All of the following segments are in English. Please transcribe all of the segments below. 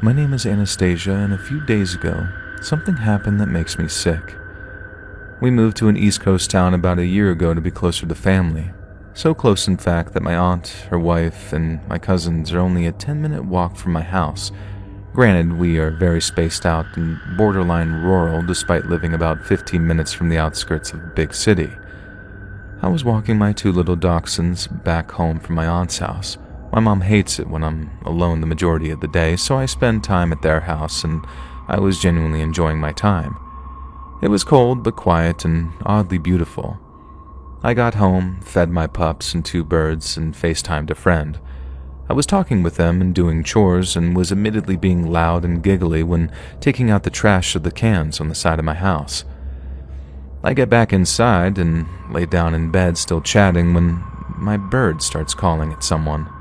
My name is Anastasia, and a few days ago, something happened that makes me sick. We moved to an East Coast town about a year ago to be closer to family. So close, in fact, that my aunt, her wife, and my cousins are only a 10-minute walk from my house. Granted, we are very spaced out and borderline rural despite living about 15 minutes from the outskirts of a big city. I was walking my two little dachshunds back home from my aunt's house. My mom hates it when I'm alone the majority of the day, so I spend time at their house, and I was genuinely enjoying my time. It was cold but quiet and oddly beautiful. I got home, fed my pups and two birds, and FaceTimed a friend. I was talking with them and doing chores and was admittedly being loud and giggly when taking out the trash of the cans on the side of my house. I get back inside and lay down in bed still chatting when my bird starts calling at someone.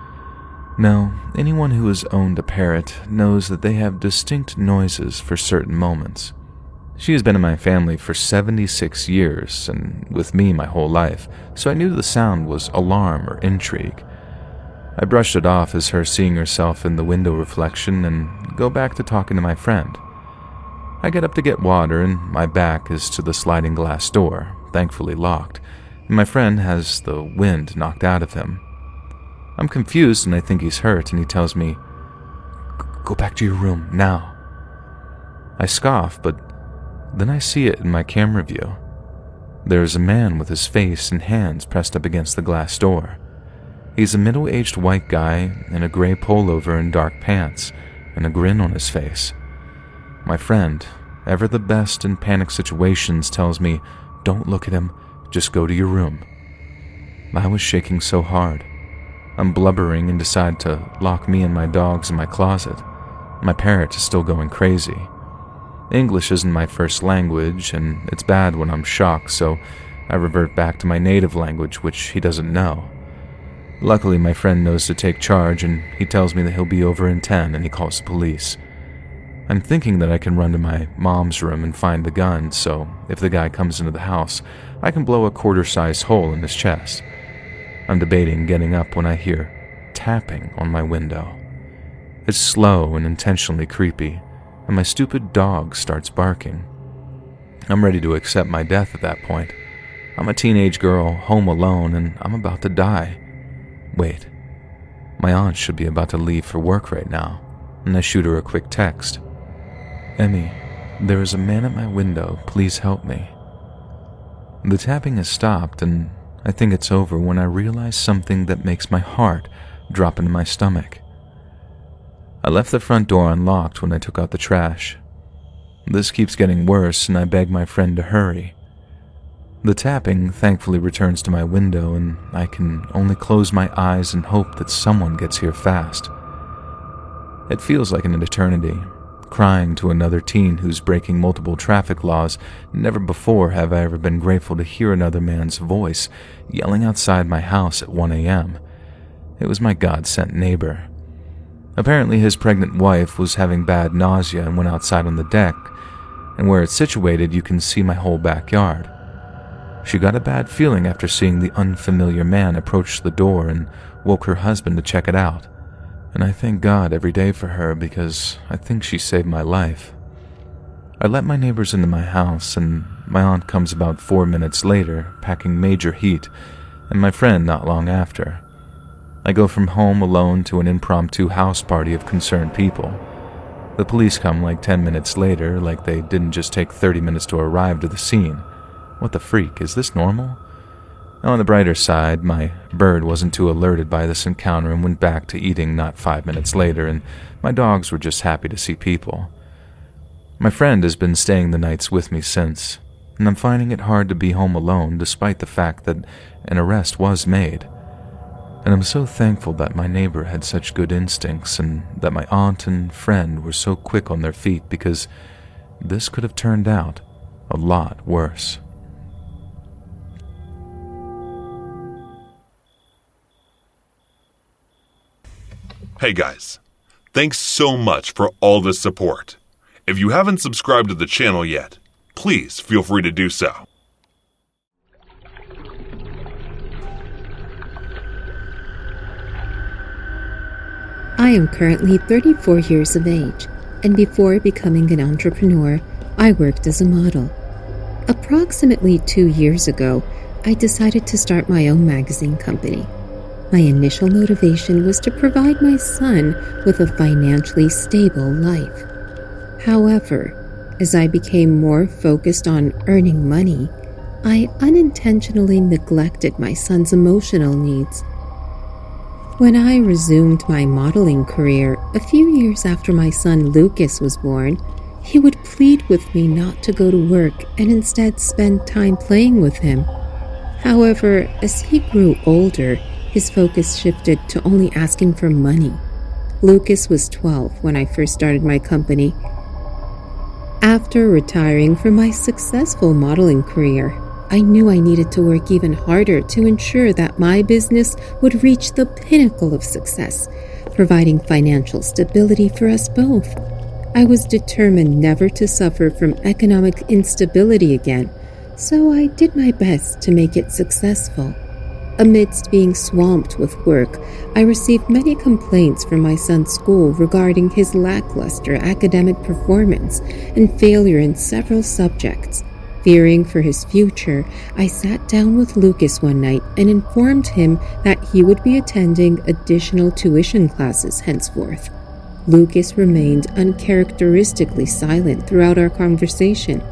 Now, anyone who has owned a parrot knows that they have distinct noises for certain moments. She has been in my family for 76 years and with me my whole life, so I knew the sound was alarm or intrigue. I brushed it off as her seeing herself in the window reflection and go back to talking to my friend. I get up to get water and my back is to the sliding glass door, thankfully locked, and my friend has the wind knocked out of him. I'm confused and I think he's hurt, and he tells me, "Go back to your room, now." I scoff, but then I see it in my camera view. There is a man with his face and hands pressed up against the glass door. He's a middle-aged white guy in a gray pullover and dark pants, and a grin on his face. My friend, ever the best in panic situations, tells me, "Don't look at him, just go to your room." I was shaking so hard. I'm blubbering and decide to lock me and my dogs in my closet. My parrot is still going crazy. English isn't my first language, and it's bad when I'm shocked, so I revert back to my native language, which he doesn't know. Luckily, my friend knows to take charge, and he tells me that he'll be over in 10, and he calls the police. I'm thinking that I can run to my mom's room and find the gun, so if the guy comes into the house, I can blow a quarter-sized hole in his chest. I'm debating getting up when I hear tapping on my window. It's slow and intentionally creepy, and my stupid dog starts barking. I'm ready to accept my death at that point. I'm a teenage girl, home alone, and I'm about to die. Wait, my aunt should be about to leave for work right now, and I shoot her a quick text. "Emmy, there is a man at my window, please help me." The tapping has stopped, and I think it's over when I realize something that makes my heart drop into my stomach. I left the front door unlocked when I took out the trash. This keeps getting worse, and I beg my friend to hurry. The tapping thankfully returns to my window, and I can only close my eyes and hope that someone gets here fast. It feels like an eternity, crying to another teen who's breaking multiple traffic laws. Never before have I ever been grateful to hear another man's voice yelling outside my house at 1 a.m. It was my God-sent neighbor. Apparently his pregnant wife was having bad nausea and went outside on the deck, and where it's situated you can see my whole backyard. She got a bad feeling after seeing the unfamiliar man approach the door and woke her husband to check it out. And I thank God every day for her because I think she saved my life. I let my neighbors into my house, and my aunt comes about 4 minutes later, packing major heat, and my friend not long after. I go from home alone to an impromptu house party of concerned people. The police come like 10 minutes later, like they didn't just take 30 minutes to arrive to the scene. What the freak, is this normal? On the brighter side, my bird wasn't too alerted by this encounter and went back to eating not 5 minutes later, and my dogs were just happy to see people. My friend has been staying the nights with me since, and I'm finding it hard to be home alone despite the fact that an arrest was made. And I'm so thankful that my neighbor had such good instincts and that my aunt and friend were so quick on their feet, because this could have turned out a lot worse. Hey guys, thanks so much for all the support. If you haven't subscribed to the channel yet, please feel free to do so. I am currently 34 years of age, and before becoming an entrepreneur, I worked as a model. Approximately 2 years ago, I decided to start my own magazine company. My initial motivation was to provide my son with a financially stable life. However, as I became more focused on earning money, I unintentionally neglected my son's emotional needs. When I resumed my modeling career a few years after my son Lucas was born, he would plead with me not to go to work and instead spend time playing with him. However, as he grew older, his focus shifted to only asking for money. Lucas was 12 when I first started my company. After retiring from my successful modeling career, I knew I needed to work even harder to ensure that my business would reach the pinnacle of success, providing financial stability for us both. I was determined never to suffer from economic instability again, so I did my best to make it successful. Amidst being swamped with work, I received many complaints from my son's school regarding his lackluster academic performance and failure in several subjects. Fearing for his future, I sat down with Lucas one night and informed him that he would be attending additional tuition classes henceforth. Lucas remained uncharacteristically silent throughout our conversation,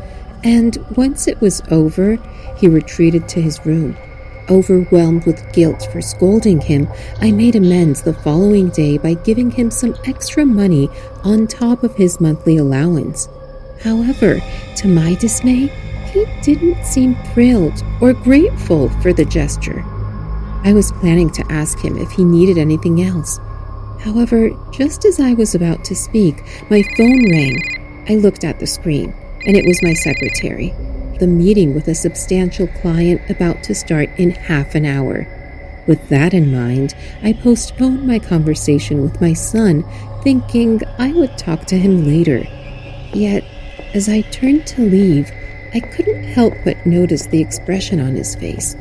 and once it was over, he retreated to his room. Overwhelmed with guilt for scolding him, I made amends the following day by giving him some extra money on top of his monthly allowance. However, to my dismay, he didn't seem thrilled or grateful for the gesture. I was planning to ask him if he needed anything else. However, just as I was about to speak, my phone rang. I looked at the screen, and it was my secretary. The meeting with a substantial client about to start in half an hour. With that in mind, I postponed my conversation with my son, thinking I would talk to him later. Yet, as I turned to leave, I couldn't help but notice the expression on his face.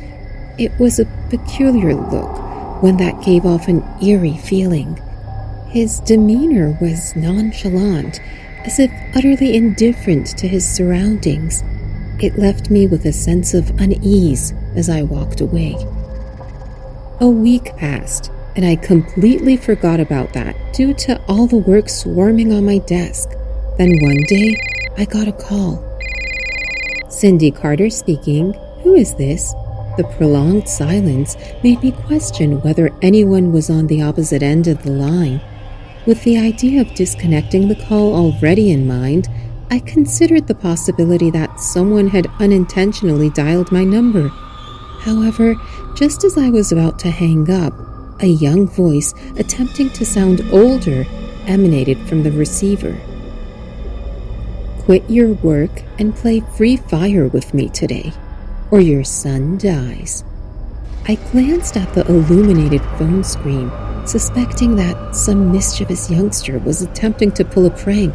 It was a peculiar look, one that gave off an eerie feeling. His demeanor was nonchalant, as if utterly indifferent to his surroundings. It left me with a sense of unease as I walked away. A week passed, and I completely forgot about that due to all the work swarming on my desk. Then one day, I got a call. Cindy Carter speaking. Who is this? The prolonged silence made me question whether anyone was on the opposite end of the line. With the idea of disconnecting the call already in mind, I considered the possibility that someone had unintentionally dialed my number. However, just as I was about to hang up, a young voice, attempting to sound older, emanated from the receiver. Quit your work and play free fire with me today, or your son dies. I glanced at the illuminated phone screen, suspecting that some mischievous youngster was attempting to pull a prank.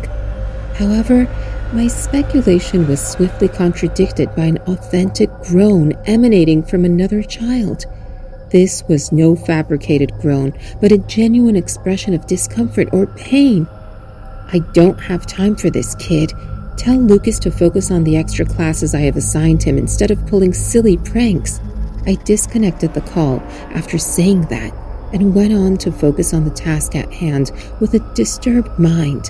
However, my speculation was swiftly contradicted by an authentic groan emanating from another child. This was no fabricated groan, but a genuine expression of discomfort or pain. I don't have time for this, kid. Tell Lucas to focus on the extra classes I have assigned him instead of pulling silly pranks. I disconnected the call after saying that and went on to focus on the task at hand with a disturbed mind.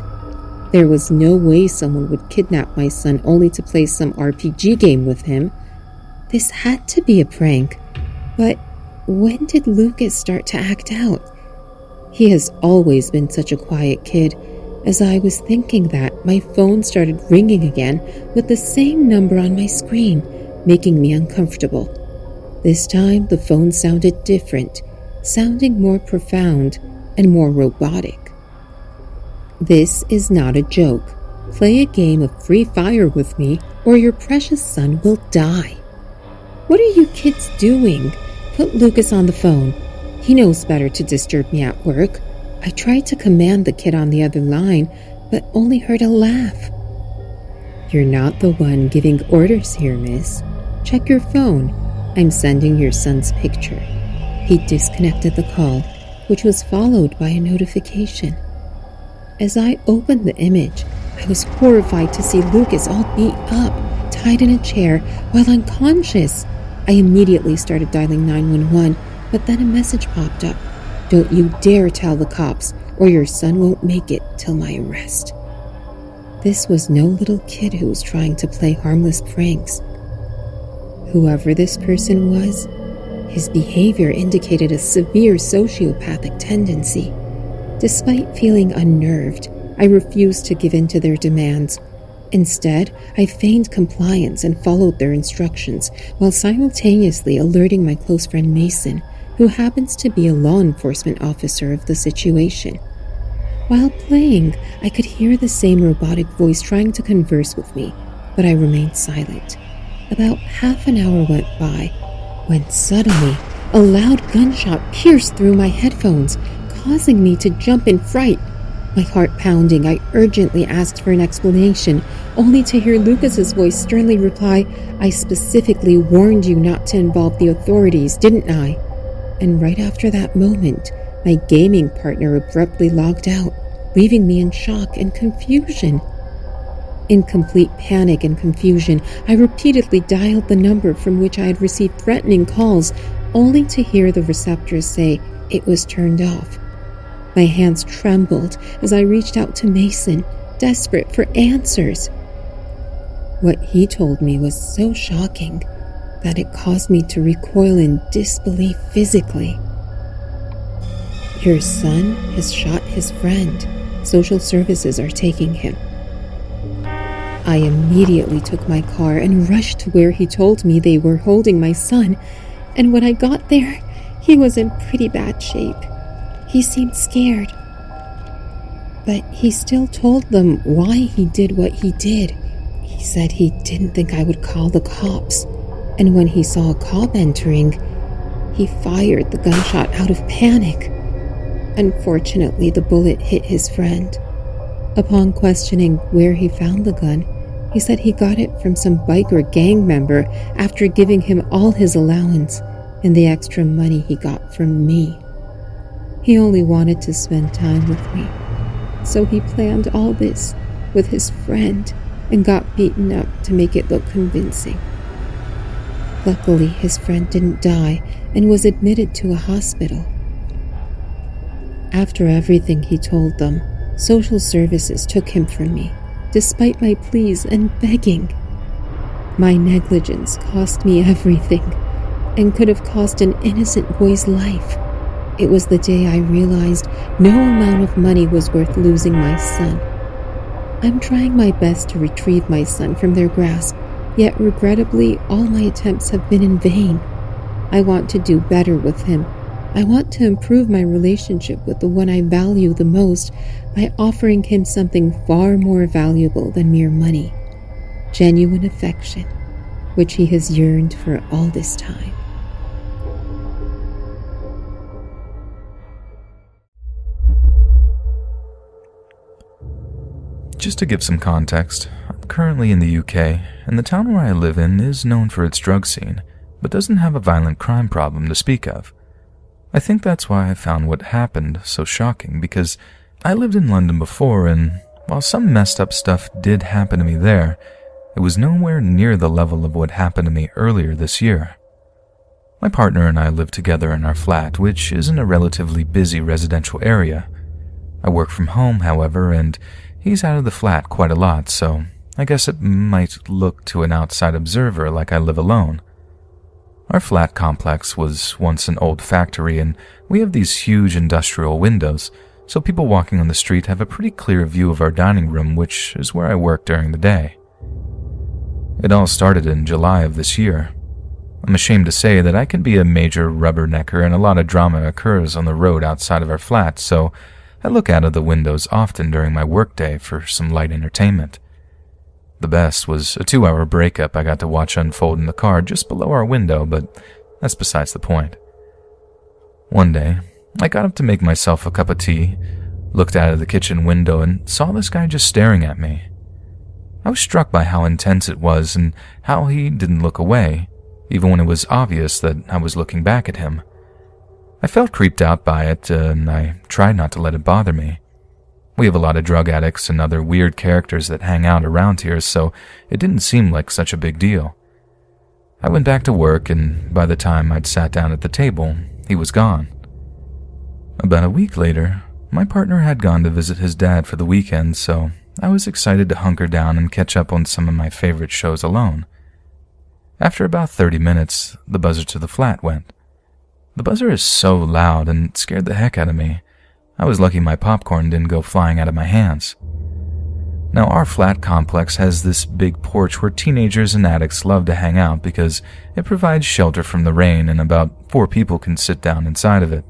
There was no way someone would kidnap my son only to play some RPG game with him. This had to be a prank. But when did Lucas start to act out? He has always been such a quiet kid. As I was thinking that, my phone started ringing again with the same number on my screen, making me uncomfortable. This time, the phone sounded different, sounding more profound and more robotic. This is not a joke. Play a game of Free Fire with me, or your precious son will die. What are you kids doing? Put Lucas on the phone. He knows better to disturb me at work. I tried to command the kid on the other line, but only heard a laugh. You're not the one giving orders here, miss. Check your phone. I'm sending your son's picture. He disconnected the call, which was followed by a notification. As I opened the image, I was horrified to see Lucas all beat up, tied in a chair, while unconscious. I immediately started dialing 911, but then a message popped up. "Don't you dare tell the cops, or your son won't make it till my arrest." This was no little kid who was trying to play harmless pranks. Whoever this person was, his behavior indicated a severe sociopathic tendency. Despite feeling unnerved, I refused to give in to their demands. Instead, I feigned compliance and followed their instructions, while simultaneously alerting my close friend Mason, who happens to be a law enforcement officer, of the situation. While playing, I could hear the same robotic voice trying to converse with me, but I remained silent. About half an hour went by, when suddenly, a loud gunshot pierced through my headphones, causing me to jump in fright. My heart pounding, I urgently asked for an explanation, only to hear Lucas's voice sternly reply, "I specifically warned you not to involve the authorities, didn't I?" And right after that moment, my gaming partner abruptly logged out, leaving me in shock and confusion. In complete panic and confusion, I repeatedly dialed the number from which I had received threatening calls, only to hear the receptor say it was turned off. My hands trembled as I reached out to Mason, desperate for answers. What he told me was so shocking that it caused me to recoil in disbelief physically. "Your son has shot his friend. Social services are taking him." I immediately took my car and rushed to where he told me they were holding my son, and when I got there, he was in pretty bad shape. He seemed scared, but he still told them why he did what he did. He said he didn't think I would call the cops, and when he saw a cop entering, he fired the gunshot out of panic. Unfortunately, the bullet hit his friend. Upon questioning where he found the gun, he said he got it from some biker gang member after giving him all his allowance and the extra money he got from me. He only wanted to spend time with me, so he planned all this with his friend and got beaten up to make it look convincing. Luckily, his friend didn't die and was admitted to a hospital. After everything he told them, social services took him from me, despite my pleas and begging. My negligence cost me everything and could have cost an innocent boy's life. It was the day I realized no amount of money was worth losing my son. I'm trying my best to retrieve my son from their grasp, yet regrettably, all my attempts have been in vain. I want to do better with him. I want to improve my relationship with the one I value the most by offering him something far more valuable than mere money: genuine affection, which he has yearned for all this time. Just to give some context, I'm currently in the UK, and the town where I live in is known for its drug scene, but doesn't have a violent crime problem to speak of. I think that's why I found what happened so shocking, because I lived in London before, and while some messed up stuff did happen to me there, it was nowhere near the level of what happened to me earlier this year. My partner and I live together in our flat, which is in a relatively busy residential area. I work from home, however, and he's out of the flat quite a lot, so I guess it might look to an outside observer like I live alone. Our flat complex was once an old factory, and we have these huge industrial windows, so people walking on the street have a pretty clear view of our dining room, which is where I work during the day. It all started in July of this year. I'm ashamed to say that I can be a major rubbernecker, and a lot of drama occurs on the road outside of our flat, so I look out of the windows often during my workday for some light entertainment. The best was a 2-hour breakup I got to watch unfold in the car just below our window, but that's besides the point. One day, I got up to make myself a cup of tea, looked out of the kitchen window, and saw this guy just staring at me. I was struck by how intense it was and how he didn't look away, even when it was obvious that I was looking back at him. I felt creeped out by it, and I tried not to let it bother me. We have a lot of drug addicts and other weird characters that hang out around here, so it didn't seem like such a big deal. I went back to work, and by the time I'd sat down at the table, he was gone. About a week later, my partner had gone to visit his dad for the weekend, so I was excited to hunker down and catch up on some of my favorite shows alone. After about 30 minutes, the buzzer to the flat went. The buzzer is so loud and it scared the heck out of me. I was lucky my popcorn didn't go flying out of my hands. Now, our flat complex has this big porch where teenagers and addicts love to hang out because it provides shelter from the rain and about 4 people can sit down inside of it.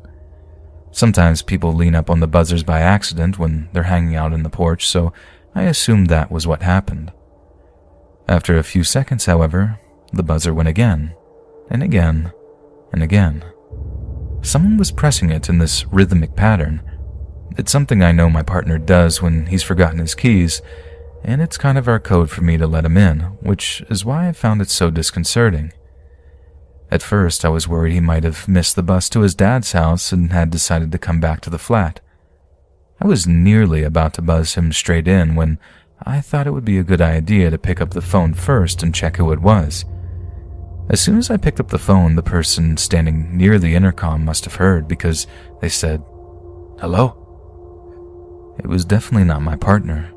Sometimes people lean up on the buzzers by accident when they're hanging out in the porch, so I assumed that was what happened. After a few seconds, however, the buzzer went again, and again, and again. Someone was pressing it in this rhythmic pattern. It's something I know my partner does when he's forgotten his keys, and it's kind of our code for me to let him in, which is why I found it so disconcerting. At first, I was worried he might have missed the bus to his dad's house and had decided to come back to the flat. I was nearly about to buzz him straight in when I thought it would be a good idea to pick up the phone first and check who it was. As soon as I picked up the phone, the person standing near the intercom must have heard because they said, "Hello?" It was definitely not my partner.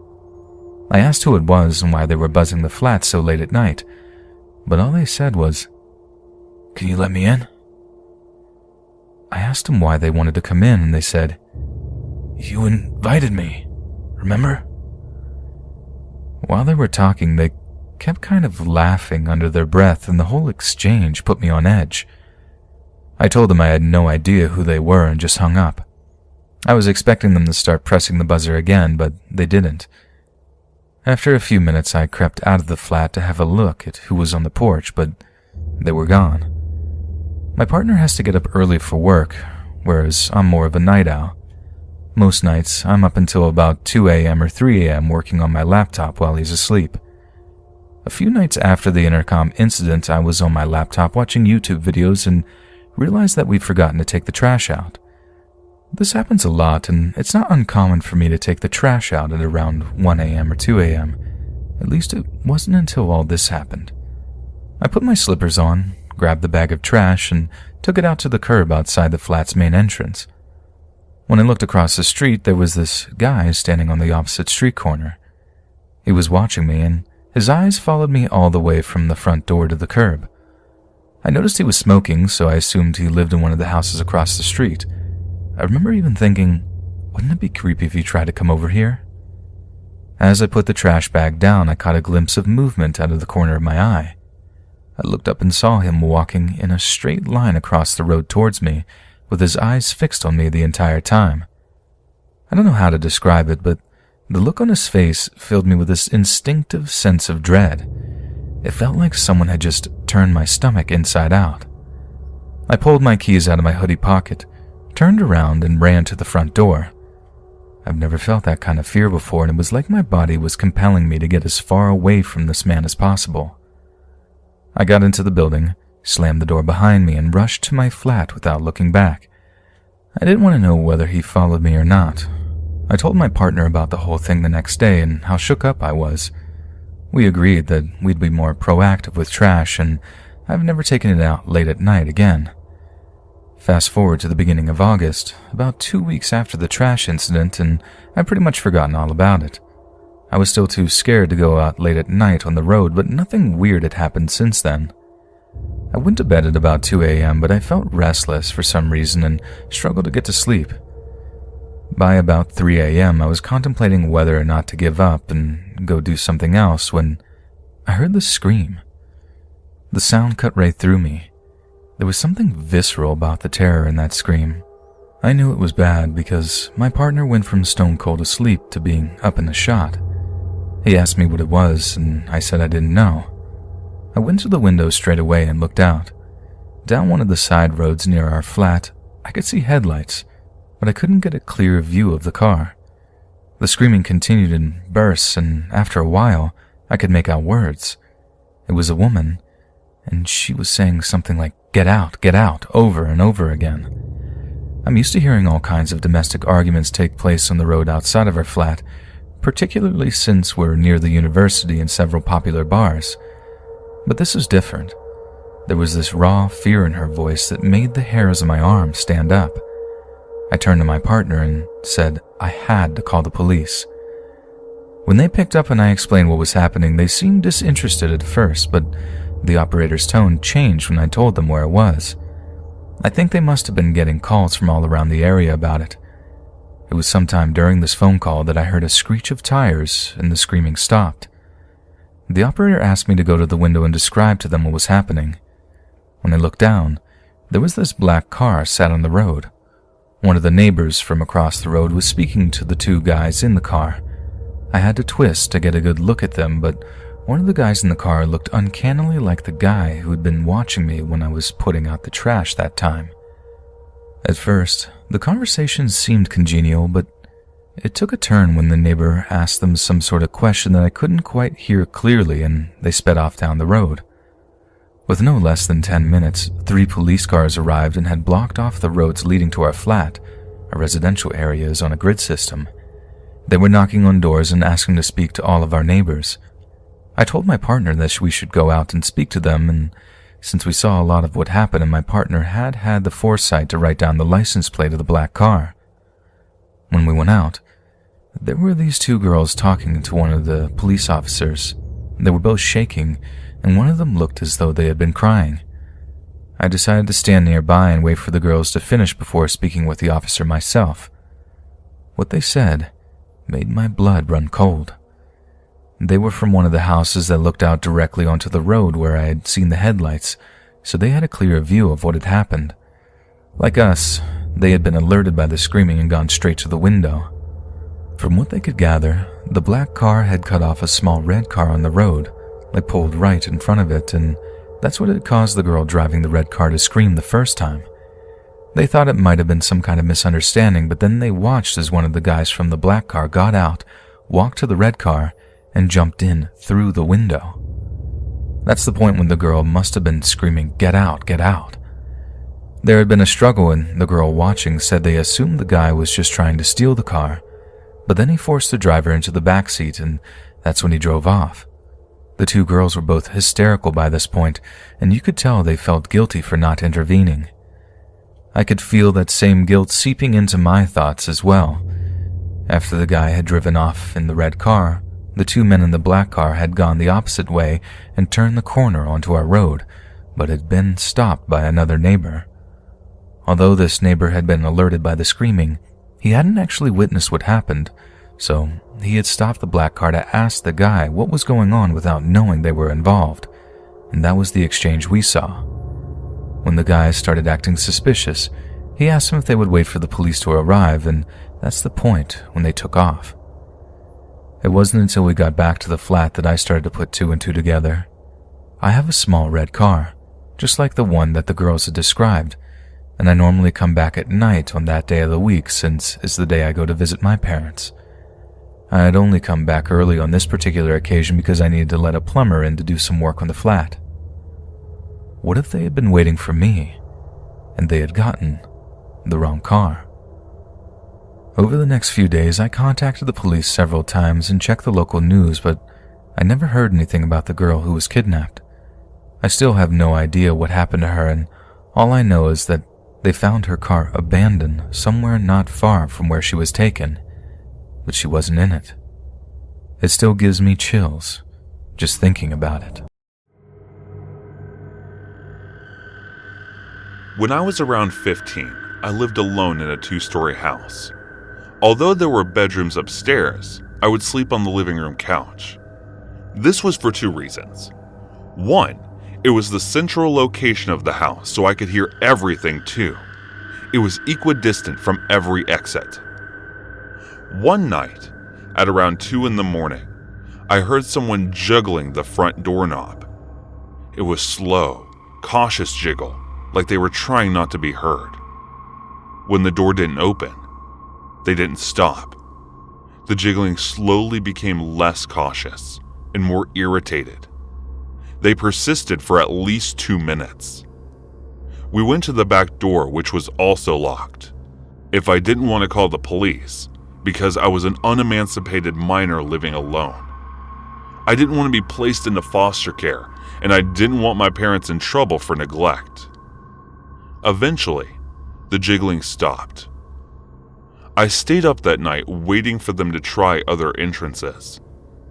I asked who it was and why they were buzzing the flat so late at night, but all they said was, "Can you let me in?" I asked them why they wanted to come in, and they said, "You invited me, remember?" While they were talking, they kept kind of laughing under their breath, and the whole exchange put me on edge. I told them I had no idea who they were and just hung up. I was expecting them to start pressing the buzzer again, but they didn't. After a few minutes, I crept out of the flat to have a look at who was on the porch, but they were gone. My partner has to get up early for work, whereas I'm more of a night owl. Most nights, I'm up until about 2 a.m. or 3 a.m. working on my laptop while he's asleep. A few nights after the intercom incident, I was on my laptop watching YouTube videos and realized that we'd forgotten to take the trash out. This happens a lot, and it's not uncommon for me to take the trash out at around 1 a.m. or 2 a.m. At least it wasn't until all this happened. I put my slippers on, grabbed the bag of trash, and took it out to the curb outside the flat's main entrance. When I looked across the street, there was this guy standing on the opposite street corner. He was watching me, and his eyes followed me all the way from the front door to the curb. I noticed he was smoking, so I assumed he lived in one of the houses across the street. I remember even thinking, wouldn't it be creepy if he tried to come over here? As I put the trash bag down, I caught a glimpse of movement out of the corner of my eye. I looked up and saw him walking in a straight line across the road towards me, with his eyes fixed on me the entire time. I don't know how to describe it, but the look on his face filled me with this instinctive sense of dread. It felt like someone had just turned my stomach inside out. I pulled my keys out of my hoodie pocket, turned around, and ran to the front door. I've never felt that kind of fear before, and it was like my body was compelling me to get as far away from this man as possible. I got into the building, slammed the door behind me, and rushed to my flat without looking back. I didn't want to know whether he followed me or not. I told my partner about the whole thing the next day and how shook up I was. We agreed that we'd be more proactive with trash, and I've never taken it out late at night again. Fast forward to the beginning of August, about 2 weeks after the trash incident, and I'd pretty much forgotten all about it. I was still too scared to go out late at night on the road, but nothing weird had happened since then. I went to bed at about 2 a.m., but I felt restless for some reason and struggled to get to sleep. By about 3 a.m., I was contemplating whether or not to give up and go do something else when I heard the scream. The sound cut right through me. There was something visceral about the terror in that scream. I knew it was bad because my partner went from stone cold asleep to being up in a shot. He asked me what it was, and I said I didn't know. I went to the window straight away and looked out. Down one of the side roads near our flat, I could see headlights, but I couldn't get a clear view of the car. The screaming continued in bursts, and after a while, I could make out words. It was a woman, and she was saying something like, get out, over and over again. I'm used to hearing all kinds of domestic arguments take place on the road outside of our flat, particularly since we're near the university and several popular bars. But this was different. There was this raw fear in her voice that made the hairs on my arm stand up. I turned to my partner and said I had to call the police. When they picked up and I explained what was happening, they seemed disinterested at first, but the operator's tone changed when I told them where it was. I think they must have been getting calls from all around the area about it. It was sometime during this phone call that I heard a screech of tires and the screaming stopped. The operator asked me to go to the window and describe to them what was happening. When I looked down, there was this black car sat on the road. One of the neighbors from across the road was speaking to the two guys in the car. I had to twist to get a good look at them, but one of the guys in the car looked uncannily like the guy who had been watching me when I was putting out the trash that time. At first, the conversation seemed congenial, but it took a turn when the neighbor asked them some sort of question that I couldn't quite hear clearly, and they sped off down the road. With no less than 10 minutes, 3 police cars arrived and had blocked off the roads leading to our flat. Our residential area is on a grid system. They were knocking on doors and asking to speak to all of our neighbors. I told my partner that we should go out and speak to them, and since we saw a lot of what happened and my partner had had the foresight to write down the license plate of the black car. When we went out, there were these 2 girls talking to one of the police officers. They were both shaking, and one of them looked as though they had been crying. I decided to stand nearby and wait for the girls to finish before speaking with the officer myself. What they said made my blood run cold. They were from one of the houses that looked out directly onto the road where I had seen the headlights, so they had a clear view of what had happened. Like us, they had been alerted by the screaming and gone straight to the window. From what they could gather, the black car had cut off a small red car on the road, like pulled right in front of it, and that's what had caused the girl driving the red car to scream the first time. They thought it might have been some kind of misunderstanding, but then they watched as one of the guys from the black car got out, walked to the red car, and jumped in through the window. That's the point when the girl must have been screaming, "Get out, get out." There had been a struggle, and the girl watching said they assumed the guy was just trying to steal the car, but then he forced the driver into the back seat, and that's when he drove off. The 2 girls were both hysterical by this point, and you could tell they felt guilty for not intervening. I could feel that same guilt seeping into my thoughts as well. After the guy had driven off in the red car, the 2 men in the black car had gone the opposite way and turned the corner onto our road, but had been stopped by another neighbor. Although this neighbor had been alerted by the screaming, he hadn't actually witnessed what happened, so he had stopped the black car to ask the guy what was going on without knowing they were involved, and that was the exchange we saw. When the guys started acting suspicious, he asked them if they would wait for the police to arrive, and that's the point when they took off. It wasn't until we got back to the flat that I started to put 2 and 2 together. I have a small red car, just like the one that the girls had described, and I normally come back at night on that day of the week since it's the day I go to visit my parents. I had only come back early on this particular occasion because I needed to let a plumber in to do some work on the flat. What if they had been waiting for me, and they had gotten the wrong car? Over the next few days, I contacted the police several times and checked the local news, but I never heard anything about the girl who was kidnapped. I still have no idea what happened to her, and all I know is that they found her car abandoned somewhere not far from where she was taken, but she wasn't in it. It still gives me chills just thinking about it. When I was around 15, I lived alone in a 2-story house. Although there were bedrooms upstairs, I would sleep on the living room couch. This was for 2 reasons. One, it was the central location of the house, so I could hear everything too. It was equidistant from every exit. One night, at around 2 in the morning, I heard someone juggling the front doorknob. It was slow, cautious jiggle, like they were trying not to be heard. When the door didn't open, they didn't stop. The jiggling slowly became less cautious and more irritated. They persisted for at least 2 minutes. We went to the back door, which was also locked. if I didn't want to call the police, because I was an unemancipated minor living alone. I didn't want to be placed into foster care, and I didn't want my parents in trouble for neglect. Eventually, the jiggling stopped. I stayed up that night waiting for them to try other entrances,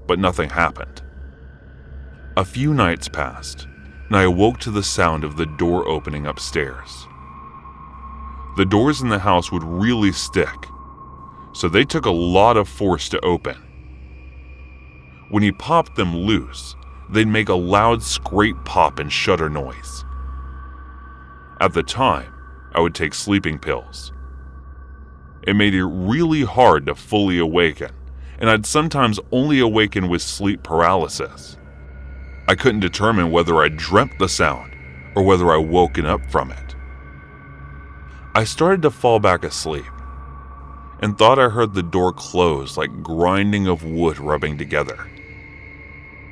but nothing happened. A few nights passed, and I awoke to the sound of the door opening upstairs. The doors in the house would really stick, so they took a lot of force to open. When he popped them loose, they'd make a loud scrape pop and shutter noise. At the time, I would take sleeping pills. It made it really hard to fully awaken, and I'd sometimes only awaken with sleep paralysis. I couldn't determine whether I dreamt the sound or whether I woken up from it. I started to fall back asleep and thought I heard the door close like grinding of wood rubbing together.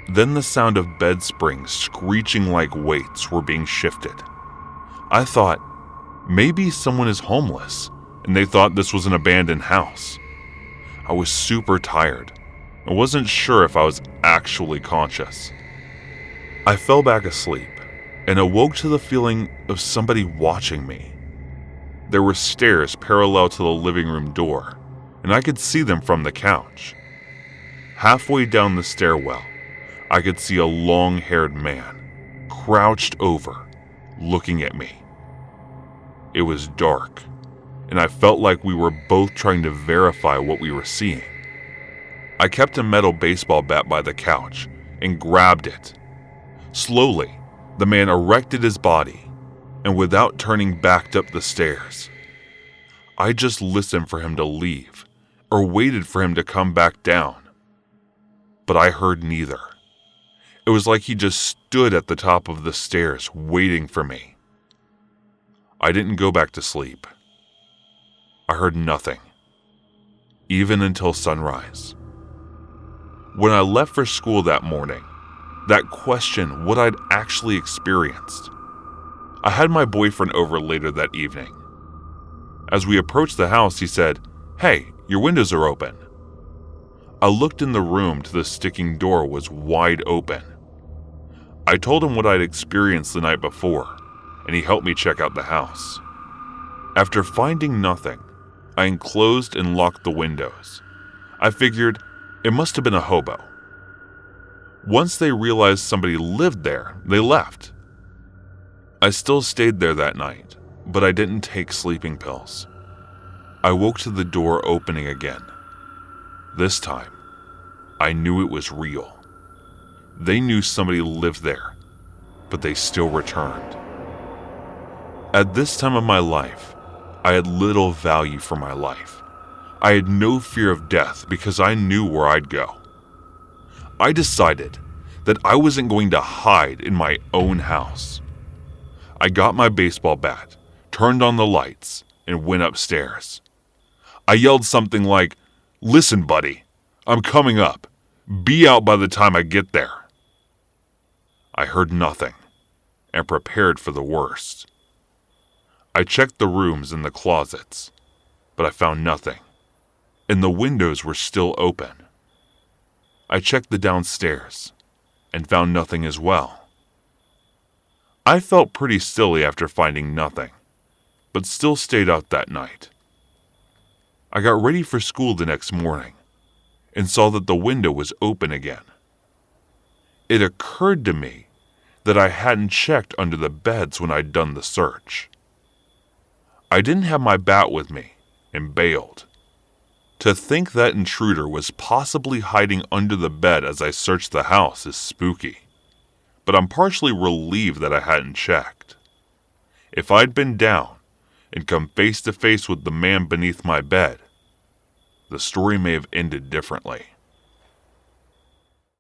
Then the sound of bed springs screeching like weights were being shifted. I thought, maybe someone is homeless and they thought this was an abandoned house. I was super tired and wasn't sure if I was actually conscious. I fell back asleep and awoke to the feeling of somebody watching me. There were stairs parallel to the living room door, and I could see them from the couch. Halfway down the stairwell, I could see a long-haired man, crouched over, looking at me. It was dark, and I felt like we were both trying to verify what we were seeing. I kept a metal baseball bat by the couch and grabbed it. Slowly, the man erected his body and without turning backed up the stairs. I just listened for him to leave or waited for him to come back down. But I heard neither. It was like he just stood at the top of the stairs waiting for me. I didn't go back to sleep. I heard nothing, even until sunrise. When I left for school that morning, that questioned what I'd actually experienced. I had my boyfriend over later that evening. As we approached the house, he said, "Hey, your windows are open." I looked in the room to the sticking door was wide open. I told him what I'd experienced the night before, and he helped me check out the house. After finding nothing, I enclosed and locked the windows. I figured it must have been a hobo. Once they realized somebody lived there, they left. I still stayed there that night, but I didn't take sleeping pills. I woke to the door opening again. This time, I knew it was real. They knew somebody lived there, but they still returned. At this time of my life, I had little value for my life. I had no fear of death because I knew where I'd go. I decided that I wasn't going to hide in my own house. I got my baseball bat, turned on the lights, and went upstairs. I yelled something like, "Listen, buddy, I'm coming up. Be out by the time I get there." I heard nothing and prepared for the worst. I checked the rooms and the closets, but I found nothing, and the windows were still open. I checked the downstairs and found nothing as well. I felt pretty silly after finding nothing, but still stayed out that night. I got ready for school the next morning and saw that the window was open again. It occurred to me that I hadn't checked under the beds when I'd done the search. I didn't have my bat with me and bailed. To think that Intruder was possibly hiding under the bed as I searched the house is spooky, but I'm partially relieved that I hadn't checked. If I'd been down and come face to face with the man beneath my bed, the story may have ended differently.